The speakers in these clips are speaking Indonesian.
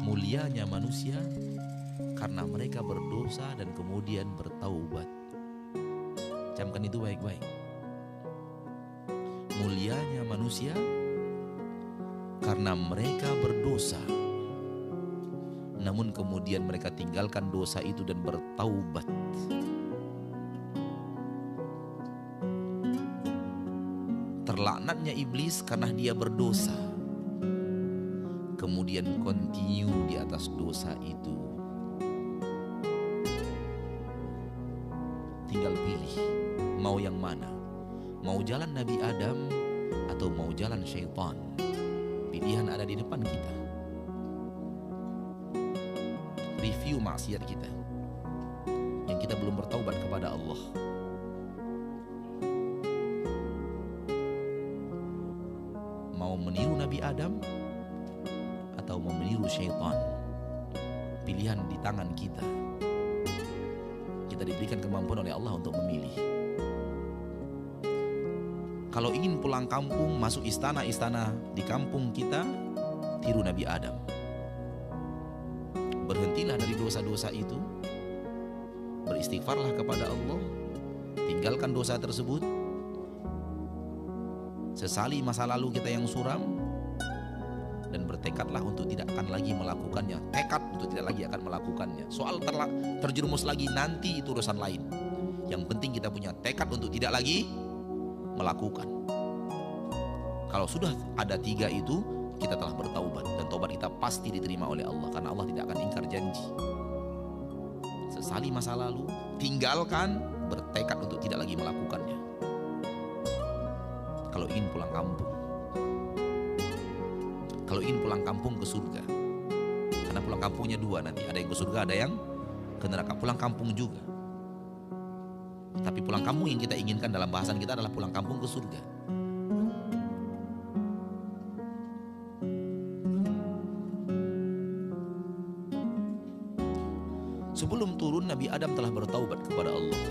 Mulianya manusia karena mereka berdosa dan kemudian bertaubat. Camkan itu baik-baik. Mulianya manusia karena mereka berdosa, namun kemudian mereka tinggalkan dosa itu dan bertaubat. Terlaknatnya iblis karena dia berdosa, kemudian continue di atas dosa itu. Tinggal pilih mau yang mana, mau jalan Nabi Adam atau mau jalan syaitan. Pilihan ada di depan kita. Review maksiat kita yang kita belum bertaubat kepada Allah. Mau meniru Nabi Adam atau mau meniru syaitan? Pilihan di tangan kita. Kita diberikan kemampuan oleh Allah untuk memilih. Kalau ingin pulang kampung, masuk istana-istana di kampung kita, tiru Nabi Adam. Berhentilah dari dosa-dosa itu, beristighfarlah kepada Allah, tinggalkan dosa tersebut, sesali masa lalu kita yang suram, dan bertekadlah untuk tidak akan lagi melakukannya. Tekad untuk tidak lagi akan melakukannya. Soal terjerumus lagi nanti itu urusan lain. Yang penting kita punya tekad untuk tidak lagi melakukan. Kalau sudah ada 3 itu, kita telah bertaubat, dan taubat kita pasti diterima oleh Allah, karena Allah tidak akan ingkar janji. Sesali masa lalu, tinggalkan, bertekad untuk tidak lagi melakukannya. Kalau ingin pulang kampung, kalau ingin pulang kampung ke surga, karena pulang kampungnya 2 nanti, ada yang ke surga, ada yang ke neraka. Pulang kampung juga, tapi pulang kampung yang kita inginkan dalam bahasan kita adalah pulang kampung ke surga. Sebelum turun, Nabi Adam telah bertaubat kepada Allah.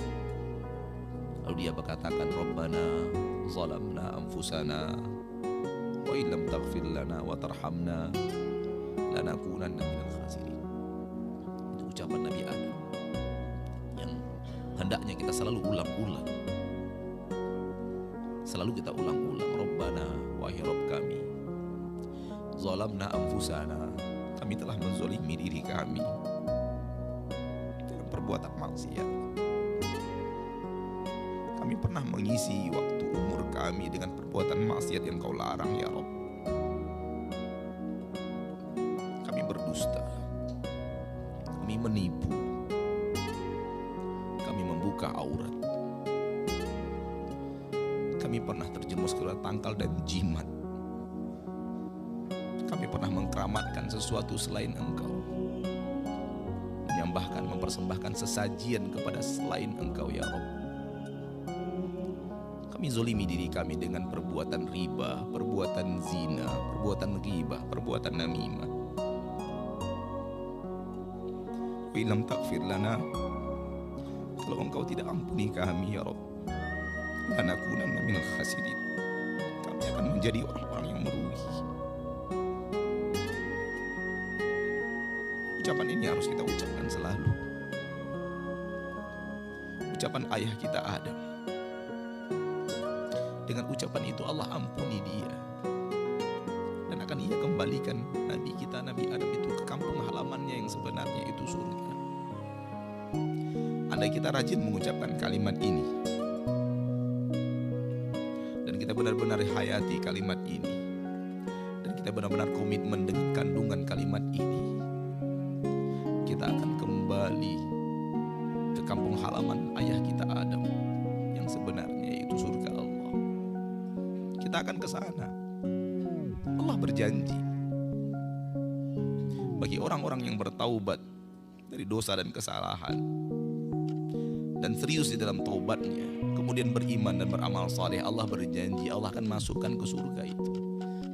Lalu dia berkatakan, Rabbana zalamna anfusana wa illam taghfir lana wa tarhamna lanakunanna minal khasirin. Itu ucapan Nabi Adam yang hendaknya kita selalu ulang-ulang. Selalu kita ulang-ulang. Rabbana, wahai Rabb kami, zalamna anfusana, kami telah menzalimi diri kami dengan perbuatan maksiat. Kami pernah mengisi waktu umur kami dengan perbuatan maksiat yang Kau larang, ya Rabb. Kami berdusta, kami menipu, kami membuka aurat, kami pernah terjerumus ke tangkal dan jimat, kami pernah mengkeramatkan sesuatu selain Engkau, menyembahkan, mempersembahkan sesajian kepada selain Engkau, ya Rabb. Kami zolimi diri kami dengan perbuatan riba, perbuatan zina, perbuatan ghibah, perbuatan namimah. Wa illam taghfir lana, kalau Engkau tidak ampuni kami, ya Rabb, lanakunanna minal khasirin, kami akan menjadi orang-orang yang merugi. Ucapan ini harus kita ucapkan selalu. Ucapan ayah kita Adam. Dengan ucapan itu Allah ampuni dia, dan akan Ia kembalikan Nabi kita, Nabi Adam itu ke kampung halamannya yang sebenarnya, itu surga. Andai kita rajin mengucapkan kalimat ini, dan kita benar-benar hayati kalimat ini, dan kita benar-benar komitmen dengan kandungan kalimat ini, kita akan kembali ke kampung halaman ayah kita Adam yang sebenarnya, yaitu surga Allah. Kita akan ke sana. Allah berjanji bagi orang-orang yang bertaubat dari dosa dan kesalahan dan serius di dalam taubatnya, kemudian beriman dan beramal saleh, Allah berjanji Allah akan masukkan ke surga itu.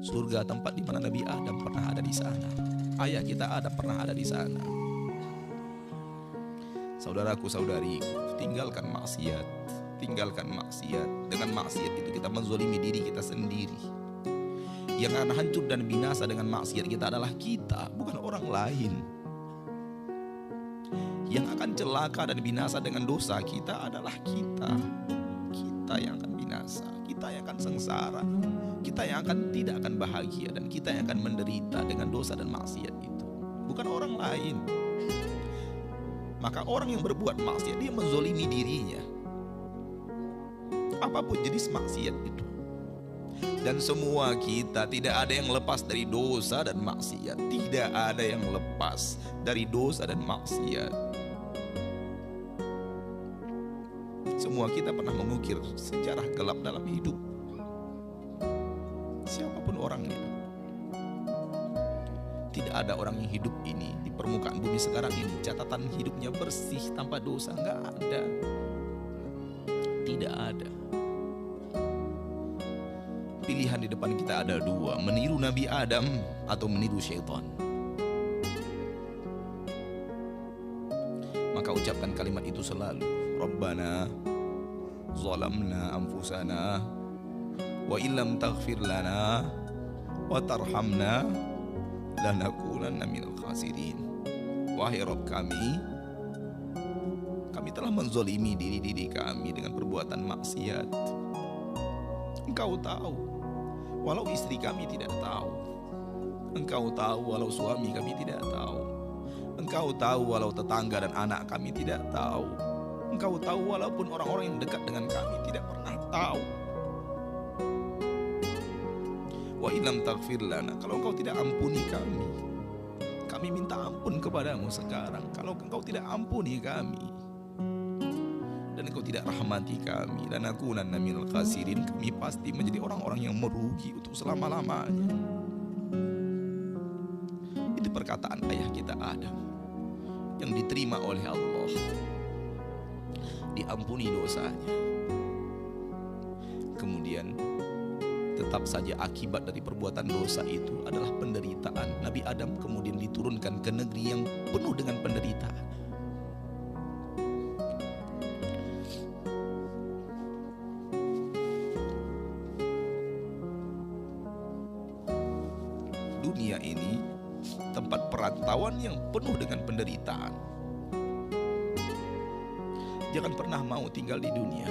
Surga tempat di mana Nabi Adam pernah ada di sana. Ayah kita Adam pernah ada di sana. Saudaraku, saudariku, tinggalkan maksiat. Tinggalkan maksiat. Dengan maksiat itu kita menzolimi diri kita sendiri. Yang akan hancur dan binasa dengan maksiat kita adalah kita, bukan orang lain. Yang akan celaka dan binasa dengan dosa kita adalah kita. Kita yang akan binasa, kita yang akan sengsara, kita yang tidak akan bahagia, dan kita yang akan menderita dengan dosa dan maksiat itu, bukan orang lain. Maka orang yang berbuat maksiat, dia menzolimi dirinya, apapun jenis maksiat itu. Dan semua kita, tidak ada yang lepas dari dosa dan maksiat. Tidak ada yang lepas dari dosa dan maksiat. Semua kita pernah mengukir sejarah gelap dalam hidup, siapapun orangnya. Tidak ada orang yang hidup ini di permukaan bumi sekarang ini catatan hidupnya bersih tanpa dosa. Nggak ada. Tidak ada. Pilihan di depan kita ada dua, meniru Nabi Adam atau meniru syaitan. Maka ucapkan kalimat itu selalu. Rabbana zalamna anfusana wa illam taghfir lana wa tarhamna lanakunanna minal khasirin. Wahai Rabb kami telah menzolimi diri kami dengan perbuatan maksiat. Engkau tahu, walau istri kami tidak tahu. Engkau tahu walau suami kami tidak tahu. Engkau tahu walau tetangga dan anak kami tidak tahu. Engkau tahu walaupun orang-orang yang dekat dengan kami tidak pernah tahu. Wa illam taghfir lana, kalau engkau tidak ampuni kami minta ampun kepadamu sekarang. Kalau engkau tidak ampuni kami dan engkau tidak rahmati kami, lanakunanna minal khasirin, kami pasti menjadi orang-orang yang merugi untuk selama-lamanya. Itu perkataan ayah kita Adam yang diterima oleh Allah, diampuni dosanya. Kemudian tetap saja akibat dari perbuatan dosa itu adalah penderitaan. Nabi Adam kemudian diturunkan ke negeri yang penuh dengan penderitaan. Dunia ini tempat perantauan yang penuh dengan penderitaan. Jangan pernah mau tinggal di dunia.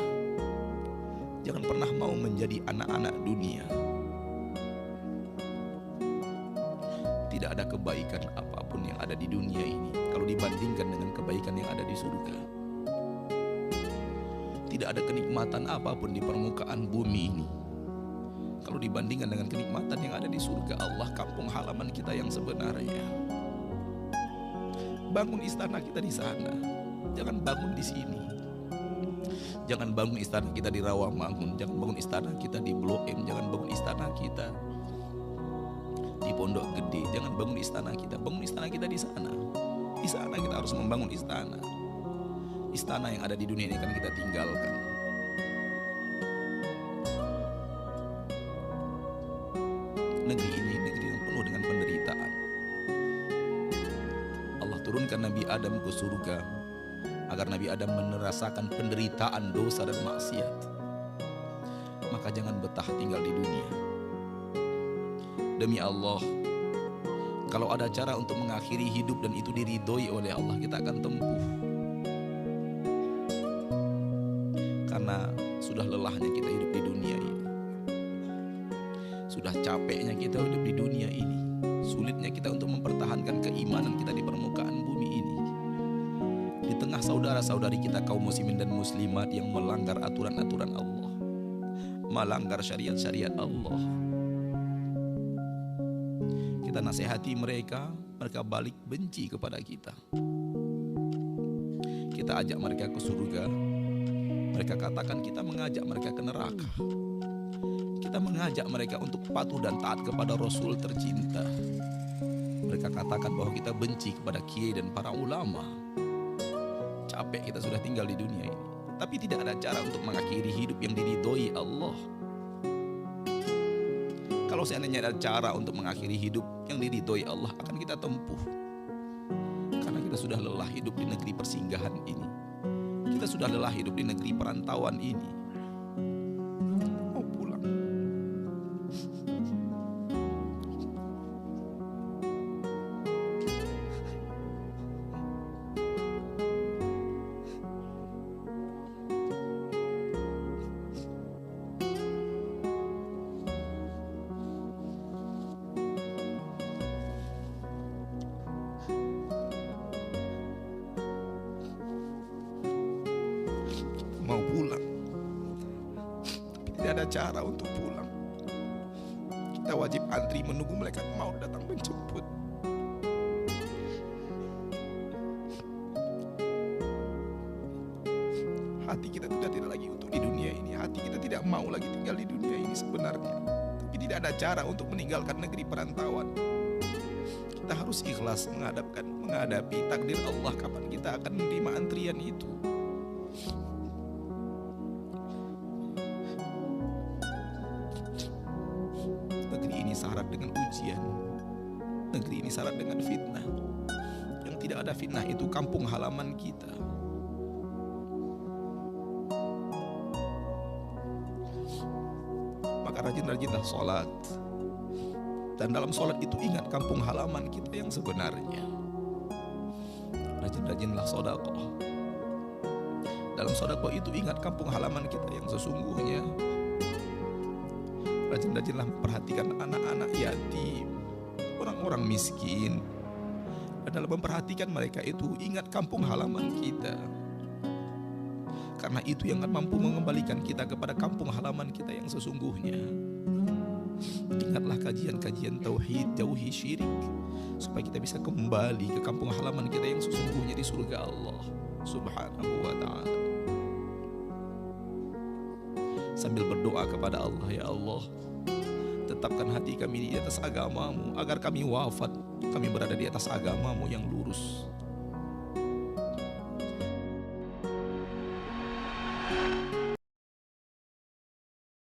Jangan pernah mau menjadi anak-anak dunia. Tidak ada kebaikan apapun yang ada di dunia ini kalau dibandingkan dengan kebaikan yang ada di surga. Tidak ada kenikmatan apapun di permukaan bumi ini kalau dibandingkan dengan kenikmatan yang ada di surga Allah, kampung halaman kita yang sebenarnya. Bangun istana kita di sana, jangan bangun di sini. Jangan bangun istana kita di Rawamangun, jangan bangun istana kita di Blok M, jangan bangun istana kita di Pondok Gede, jangan bangun istana kita. Bangun istana kita di sana. Di sana kita harus membangun istana. Istana yang ada di dunia ini akan kita tinggalkan. Negeri ini negeri yang penuh dengan penderitaan. Allah turunkan Nabi Adam ke surga agar Nabi Adam merasakan penderitaan dosa dan maksiat. Maka jangan betah tinggal di dunia. Demi Allah, kalau ada cara untuk mengakhiri hidup dan itu diridhoi oleh Allah, kita akan tempuh. Karena sudah lelahnya kita hidup di dunia ini. Sudah capeknya kita hidup di dunia ini. Sulitnya kita untuk mempertahankan keimanan kita di permukaan bumi ini. Di tengah saudara-saudari kita kaum muslimin dan muslimat yang melanggar aturan-aturan Allah, melanggar syariat-syariat Allah. Kita nasihati mereka, mereka balik benci kepada kita. Kita ajak mereka ke surga, mereka katakan kita mengajak mereka ke neraka. Kita mengajak mereka untuk patuh dan taat kepada Rasul tercinta. Mereka katakan bahwa kita benci kepada kiai dan para ulama. Capek kita sudah tinggal di dunia ini, tapi tidak ada cara untuk mengakhiri hidup yang diridhoi Allah. Kalau seandainya ada cara untuk mengakhiri hidup yang diridhoi Allah, akan kita tempuh. Karena kita sudah lelah hidup di negeri persinggahan ini. Kita sudah lelah hidup di negeri perantauan ini. Mau pulang. Mau pulang, tapi tidak ada cara untuk pulang. Kita wajib antri menunggu malaikat maut datang menjemput. Hati kita tidak lagi untuk di dunia ini. Hati kita tidak mau lagi tinggal di dunia ini sebenarnya. Tapi tidak ada cara untuk meninggalkan negeri perantauan. Kita harus ikhlas menghadapi takdir Allah kapan kita akan menerima antrian itu. Negeri ini syarat dengan ujian. Negeri ini syarat dengan fitnah. Yang tidak ada fitnah itu kampung halaman kita. Maka rajin-rajinlah sholat. Dan dalam sholat itu ingat kampung halaman kita yang sebenarnya. Rajin-rajinlah sedekah. Dalam sedekah itu ingat kampung halaman kita yang sesungguhnya. Rajin-rajinlah memperhatikan anak-anak yatim, orang-orang miskin. Dan dalam memperhatikan mereka itu ingat kampung halaman kita. Karena itu yang akan mampu mengembalikan kita kepada kampung halaman kita yang sesungguhnya. Ingatlah kajian-kajian tauhid, jauhi syirik, supaya kita bisa kembali ke kampung halaman kita yang sesungguhnya di surga Allah Subhanahu wa ta'ala. Sambil berdoa kepada Allah, ya Allah, tetapkan hati kami di atas agamamu, agar kami wafat, kami berada di atas agamamu yang lurus.